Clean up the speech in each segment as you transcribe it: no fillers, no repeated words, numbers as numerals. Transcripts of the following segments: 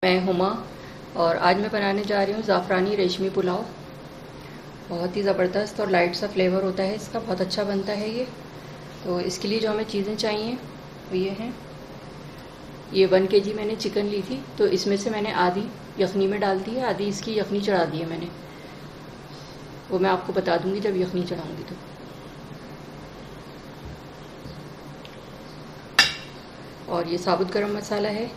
मैं हुमा और आज मैं बनाने जा रही हूँ ज़ाफ़रानी रेशमी पुलाव। बहुत ही ज़बरदस्त और लाइट सा फ्लेवर होता है इसका, बहुत अच्छा बनता है ये। तो इसके लिए जो हमें चीज़ें चाहिए वो ये हैं। ये 1 kg मैंने चिकन ली थी, तो इसमें से मैंने आधी यखनी में डाल दी है, आधी इसकी यखनी चढ़ा दी है मैंने। वो मैं आपको बता दूँगी जब यखनी चढ़ाऊँगी तो। और ये साबुत गरम मसाला है,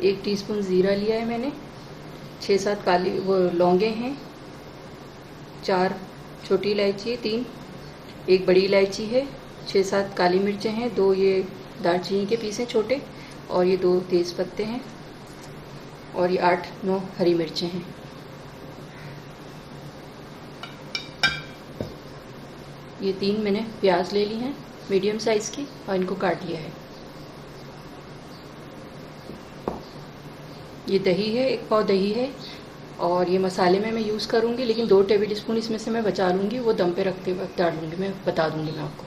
1 टीस्पून ज़ीरा लिया है मैंने, 6-7 काली वो लौंगे हैं, 4 छोटी इलायची है, 3 एक बड़ी इलायची है, 6-7 काली मिर्चें हैं, 2 ये दालचीनी के पीस हैं छोटे, और ये 2 तेज़ पत्ते हैं, और ये 8-9 हरी मिर्चें हैं। ये 3 मैंने प्याज ले ली हैं मीडियम साइज़ की और इनको काट लिया है। ये दही है, 1 पाव दही है, और ये मसाले में मैं यूज़ करूँगी, लेकिन 2 टेबल स्पून इसमें से मैं बचा लूँगी, वो दम पे रखते वक्त डाल लूँगी, मैं बता दूँगी मैं आपको।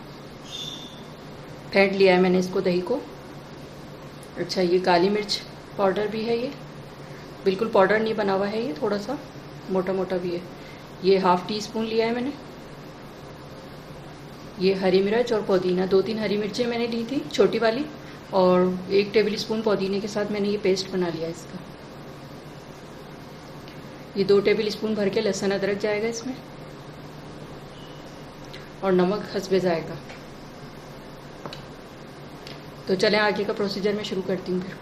फेंट लिया है मैंने इसको, दही को। अच्छा, ये काली मिर्च पाउडर भी है, ये बिल्कुल पाउडर नहीं बना हुआ है, ये थोड़ा सा मोटा मोटा भी है। ये 1/2 टीस्पून लिया है मैंने। ये हरी मिर्च और पुदीना, 2-3 हरी मिर्चें मैंने ली थी छोटी वाली, और 1 टेबल स्पून पुदीने के साथ मैंने ये पेस्ट बना लिया इसका। ये 2 टेबल स्पून भर के लहसुन अदरक जाएगा इसमें, और नमक हस्बे जाएगा। तो चलें आगे का प्रोसीजर मैं शुरू करती हूँ फिर।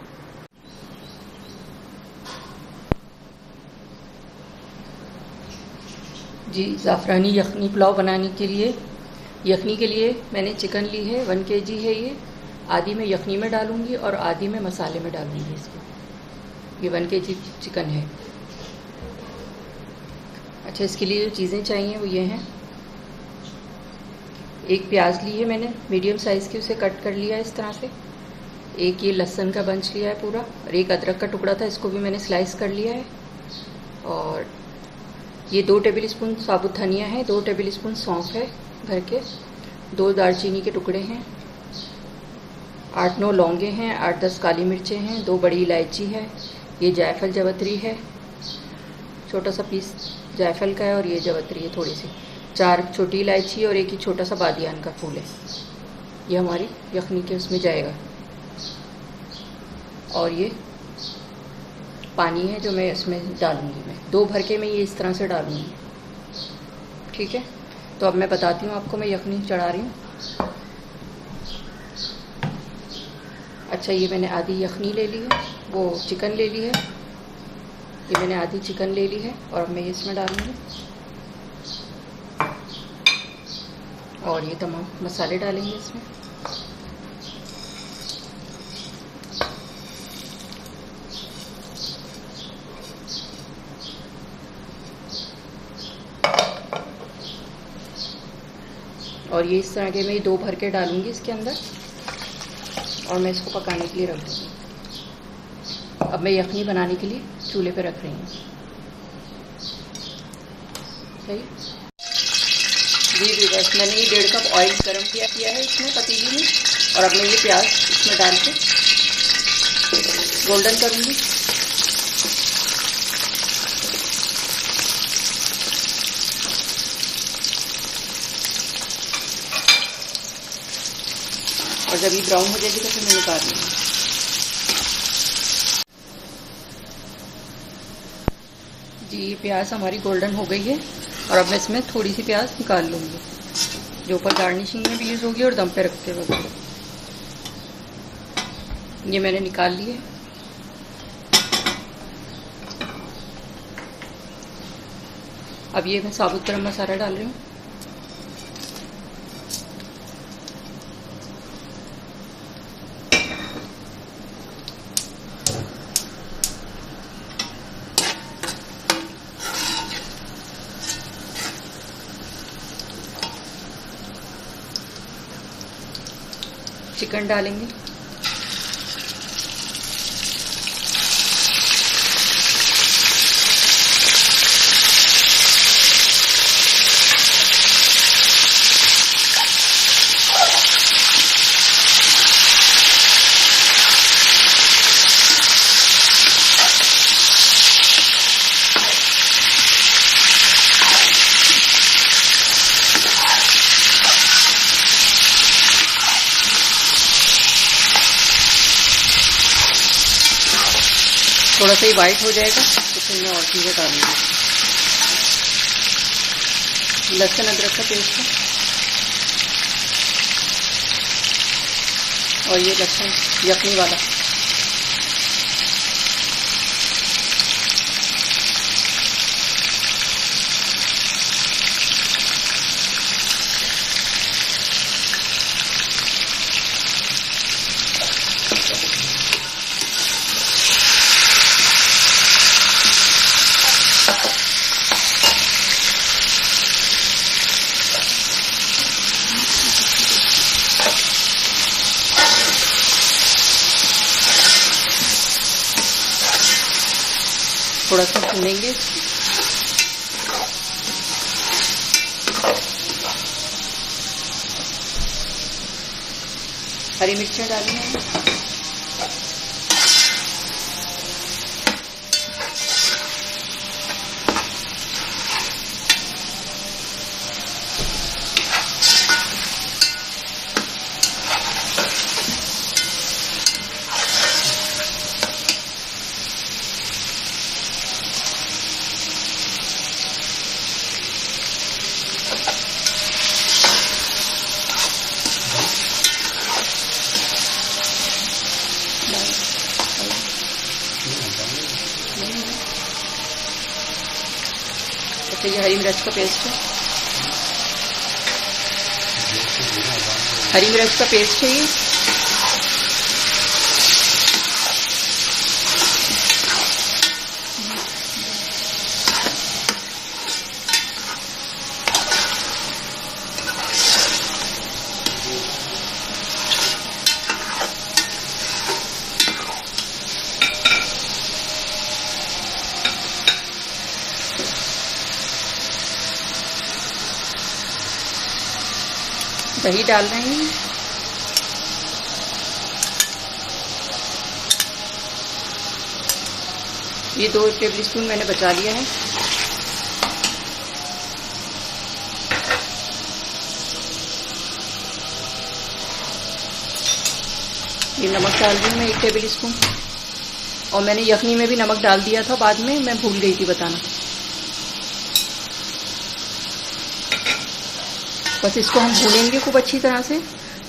जी, ज़ाफ़रानी यखनी पुलाव बनाने के लिए, यखनी के लिए मैंने चिकन ली है, 1 kg है ये। आधी मैं यखनी में डालूँगी और आधी मैं मसाले में डालूँगी इसको। ये 1 kg चिकन है। अच्छा, इसके लिए जो चीज़ें चाहिए वो ये हैं। 1 प्याज ली है मैंने मीडियम साइज़ की, उसे कट कर लिया है इस तरह से। 1 ये लहसुन का बंच लिया है पूरा, और 1 अदरक का टुकड़ा था, इसको भी मैंने स्लाइस कर लिया है। और ये 2 टेबल स्पून साबुत धनिया है, 2 टेबल स्पून सौंफ है भर के, 2 दालचीनी के टुकड़े हैं, 8-9 लौंगे हैं, 8-10 काली मिर्चें हैं, 2 बड़ी इलायची है, ये जायफल जवतरी है, छोटा सा पीस जायफल का है, और ये जवतरी है थोड़ी सी, 4 छोटी इलायची और 1 ही छोटा सा बादियान का फूल है। ये हमारी यखनी के उसमें जाएगा। और ये पानी है जो मैं इसमें डालूँगी, मैं 2 भर के मैं ये इस तरह से डालूँगी। ठीक है, तो अब मैं बताती हूँ आपको, मैं यखनी चढ़ा रही हूँ। अच्छा, ये मैंने आधी यखनी ले ली है, वो चिकन ले ली है, ये मैंने आधी चिकन ले ली है, और अब मैं ये इसमें डालूँगी। और ये तमाम मसाले डालेंगे इसमें। और ये इस तरह के मैं 2 भर के डालूँगी इसके अंदर, और मैं इसको पकाने के लिए रख दूँगी। अब मैं यखनी बनाने के लिए चूल्हे पे रख रही हूँ। सही जी, बस मैंने ये 1.5 कप ऑयल गरम किया है इसमें पतीली में, और अब मैं ये प्याज इसमें डाल के गोल्डन करूँगी। और जब ये ब्राउन हो जाएगी तो फिर मैं निकाल लूँगी। जी, ये प्याज हमारी गोल्डन हो गई है, और अब मैं इसमें थोड़ी सी प्याज निकाल लूँगी, जो ऊपर गार्निशिंग में भी यूज़ होगी और दम पे रखते वक्त। ये मैंने निकाल ली है। अब ये मैं साबुत गरम मसाला डाल रही हूँ। चिकन डालेंगे, थोड़ा सा ही वाइट हो जाएगा तो फिर मैं और चीज़ें डालूँगी। लहसुन अदरक का पेस्ट है और ये लहसुन यखनी वाला। थोड़ा सा भूनेंगे। हरी मिर्चें डाली हैं। अच्छा, ये हरी मिर्च का पेस्ट है। हरी मिर्च का पेस्ट है ये। दही डाल रहे हैं। ये 2 टेबलस्पून मैंने बचा लिया है। ये नमक डाल रही हूँ मैं 1 टेबलस्पून। और मैंने यखनी में भी नमक डाल दिया था, बाद में मैं भूल गई थी बताना। बस इसको हम भूनेंगे खूब अच्छी तरह से,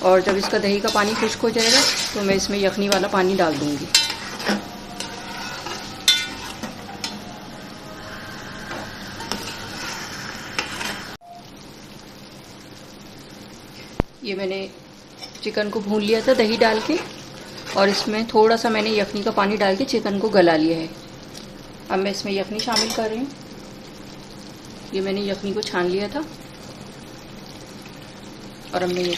और जब इसका दही का पानी खुश्क हो जाएगा तो मैं इसमें यखनी वाला पानी डाल दूंगी। ये मैंने चिकन को भून लिया था दही डाल के, और इसमें थोड़ा सा मैंने यखनी का पानी डाल के चिकन को गला लिया है। अब मैं इसमें यखनी शामिल कर रही हूँ। ये मैंने यखनी को छान लिया था और अब मैं ये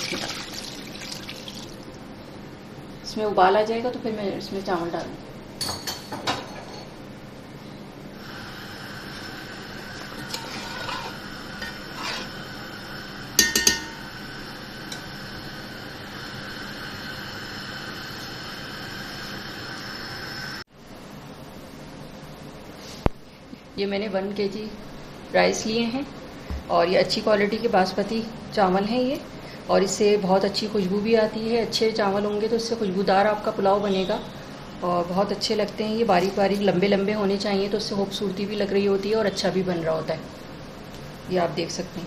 इसमें उबाल आ जाएगा तो फिर मैं इसमें चावल डालूँ। ये मैंने 1 kg राइस लिए हैं, और ये अच्छी क्वालिटी के बासमती चावल हैं ये, और इससे बहुत अच्छी खुशबू भी आती है। अच्छे चावल होंगे तो इससे खुशबूदार आपका पुलाव बनेगा और बहुत अच्छे लगते हैं। ये बारीक बारीक लंबे लंबे होने चाहिए, तो उससे खूबसूरती भी लग रही होती है और अच्छा भी बन रहा होता है। ये आप देख सकते हैं।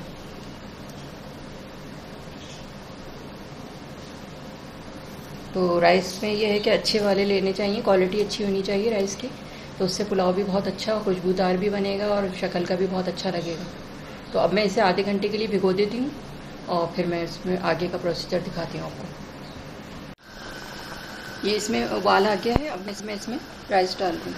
तो राइस में ये है कि अच्छे वाले लेने चाहिए, क्वालिटी अच्छी होनी चाहिए राइस की, तो उससे पुलाव भी बहुत अच्छा और खुशबूदार भी बनेगा और शक्ल का भी बहुत अच्छा लगेगा। तो अब मैं इसे आधे घंटे के लिए भिगो देती हूँ और फिर मैं इसमें आगे का प्रोसीजर दिखाती हूँ आपको। ये इसमें उबाल आ गया है। अब मैं इसमें राइस डाल दूँ।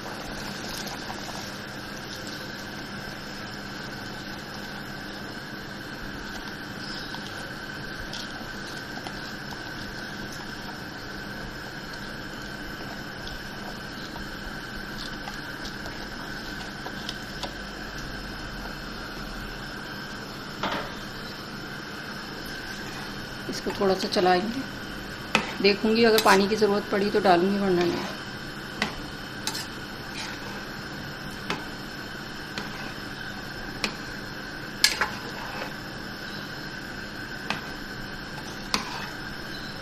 इसको थोड़ा सा चलाएंगे, देखूंगी अगर पानी की ज़रूरत पड़ी तो डालूंगी, वरना नहीं।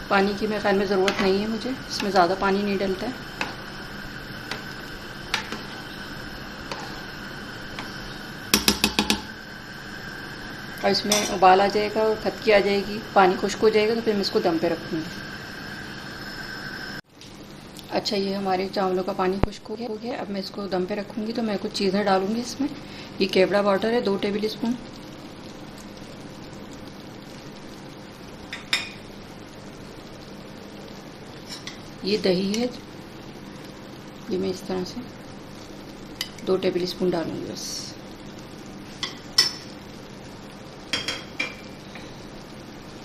पानी की मेरे ख्याल में ज़रूरत नहीं है मुझे, इसमें ज़्यादा पानी नहीं डलता है। और इसमें उबाल आ जाएगा और खतकी आ जाएगी, पानी खुश्क हो जाएगा, तो फिर मैं इसको दम पे रखूँगी। अच्छा, ये हमारे चावलों का पानी खुश्क हो गया। अब मैं इसको दम पे रखूँगी, तो मैं कुछ चीज़ें डालूँगी इसमें। ये केवड़ा वाटर है 2 टेबल स्पून। ये दही है, ये मैं इस तरह से 2 टेबल स्पून डालूँगी बस।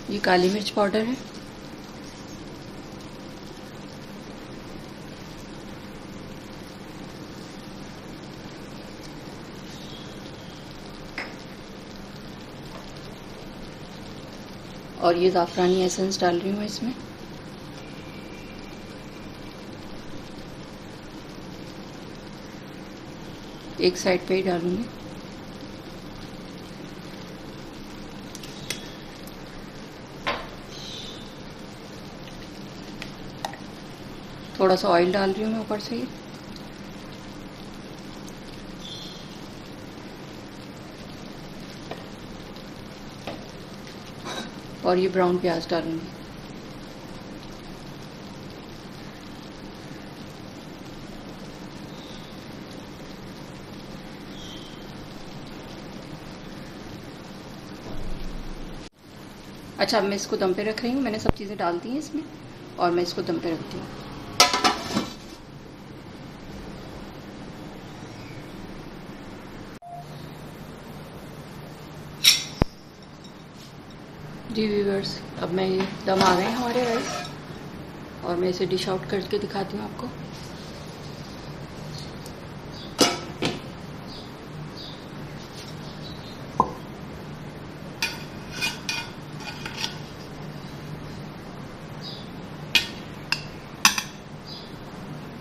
ये काली मिर्च पाउडर है। और ये ज़ाफ़रानी एसेंस डाल रही हूँ मैं इसमें। एक साइड पे ही डालूँगी। थोड़ा सा ऑयल डाल रही हूँ मैं ऊपर से ही। और ये ब्राउन प्याज डालूँगी। अच्छा, अब मैं इसको दम पे रख रही हूँ। मैंने सब चीज़ें डाल दी हैं इसमें, और मैं इसको दम पे रखती हूँ। जी व्यूअर्स, अब मैं ये दम आ गए हैं हमारे राइस, और मैं इसे डिश आउट करके दिखाती हूँ आपको।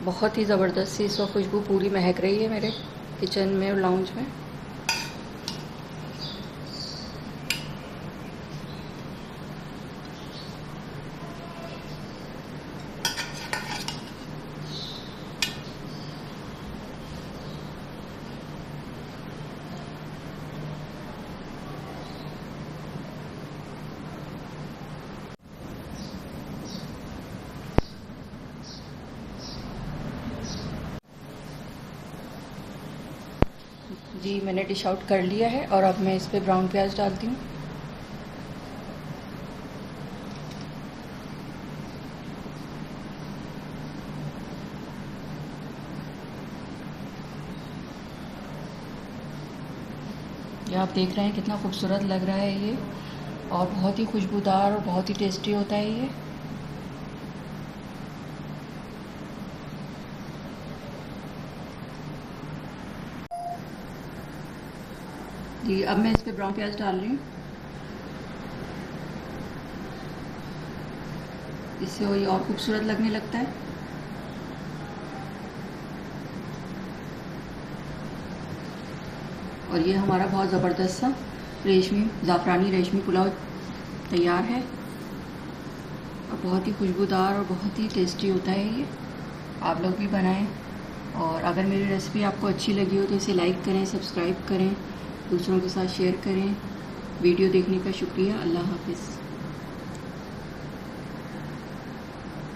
बहुत ही ज़बरदस्त सी इसका खुशबू पूरी महक रही है मेरे किचन में और लाउंज में। जी, मैंने डिश आउट कर लिया है, और अब मैं इस पे ब्राउन प्याज डालती हूँ। ये आप देख रहे हैं कितना खूबसूरत लग रहा है ये, और बहुत ही खुशबूदार और बहुत ही टेस्टी होता है ये। जी, अब मैं इस पे ब्राउन प्याज डाल रही हूँ। इससे वो ये और खूबसूरत लगने लगता है। और ये हमारा बहुत ज़बरदस्त सा ज़ाफ़रानी रेशमी पुलाव तैयार है, और बहुत ही खुशबूदार और बहुत ही टेस्टी होता है ये। आप लोग भी बनाएं, और अगर मेरी रेसिपी आपको अच्छी लगी हो तो इसे लाइक करें, सब्सक्राइब करें, दूसरों के साथ शेयर करें। वीडियो देखने का शुक्रिया। अल्लाह हाफ़िज़।